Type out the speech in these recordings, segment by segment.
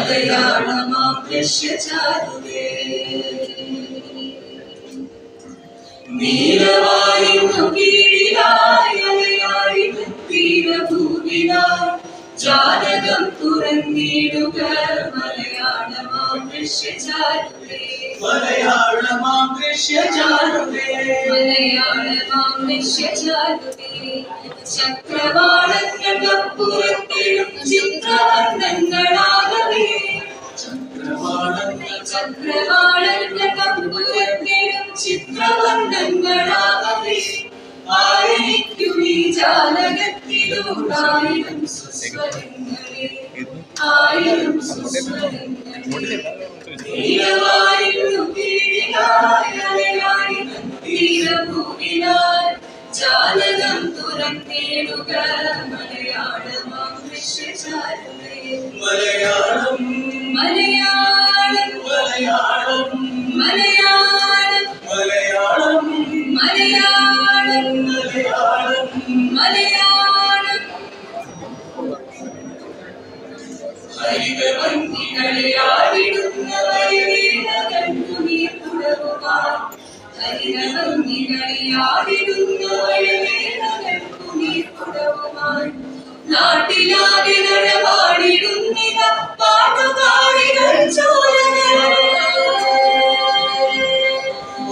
മലയാളമാം ദൃശ്യചാരുതേ നീലവായുന്നു കീഴിലായി തീരഭൂമിലായി ജാലകം തുറന്നിടുക മലയാളമാം ദൃശ്യചാരുതേ മലയാളമാം ദൃശ്യചാരുതേ മലയാളമാം ദൃശ്യചാരുതേ ചക്രവാളങ്ങൾക്കപ്പുറത്തിടും ചിത്രവർണ്ണങ്ങളാകവേ ചക്രവാളങ്ങൾക്കപ്പുറത്തിടും ചിത്രവർണ്ണങ്ങളാകവേ ആയിരിക്കും ഈ ജാലകത്തിലൂടായിരം സുസ്വരങ്ങളെ ആയിരം സുസ്വരങ്ങളെ നീലവായുന്നു കീഴിലായി തീരഭൂമിലായി ജാലകം തുറന്നിടുക മലയാളമാം ദൃശ്യചാരുതേ മലയാളം മലയാളം മലയാളം മലയാളം മലയാളം മലയാളം മലയാളം മലയാളം ഹരിതഭംഗികളെ ആടിടുന്ന വയലേലകണ്ടു നീ തുടരുവാൻ ഹരിതഭംഗികളെ ആടിടുന്ന വയലേലകണ്ടു നീ തുടരുവാൻ നാട്ടിലാകെ നടപാടിടുന്നിത പാട്ടുകാരികൾ ചോരകൾ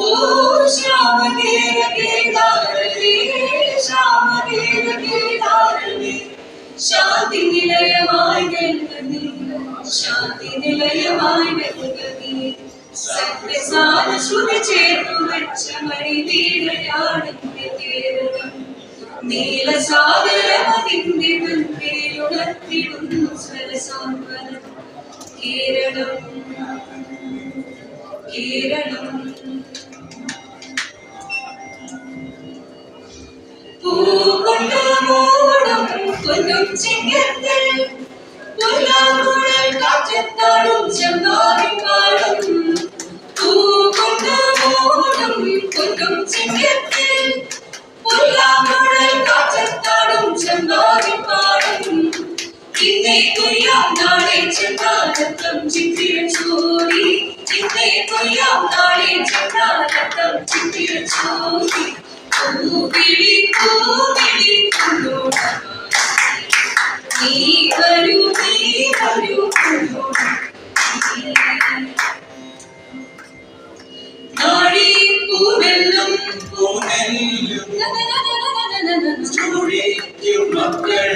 ഓ ശ്യാമകേര കേദാരമേ ശ്യാമകേര കേദാരമേ ശാന്തി നിലയമായി നൽകി ശാന്തി നിലയമായി നൽകി സത്യസാര ശ്രുതി ചേർന്നു വെച്ച മണിവീണയാണ് കേരളം നീലസാഗരമതിന്റെ മുൻപിലുണർത്തിടുന്നു സ്വരസാന്ത്വനം കേരളം കേരളം പൂകൊണ്ടു മൂടും പൊന്നും ചിങ്ങത്തിൽ പുല്ലാങ്കുഴൽ കാറ്റത്താടും ചെമ്പാടിപ്പാടും പൂകൊണ്ടു മൂടും പൊന്നും ചിങ്ങത്തിൽ പുല്ലാങ്കുഴൽ കാറ്റത്താടും ചെമ്പാടിപ്പാടും ഇന്നേ കൊയ്യാം നാളെ ചെന്നാരത്തം ചിത്തിര ചോരി ഇന്നേ കൊയ്യാം നാളെ ചെന്നാരത്തം ചിത്തിര ചോരി പൂവിളി പൂവിളി നീ വരൂ നാഴി പൂവെല്ലും പൂനെല്ലും ചൂടിക്കും മക്കൾ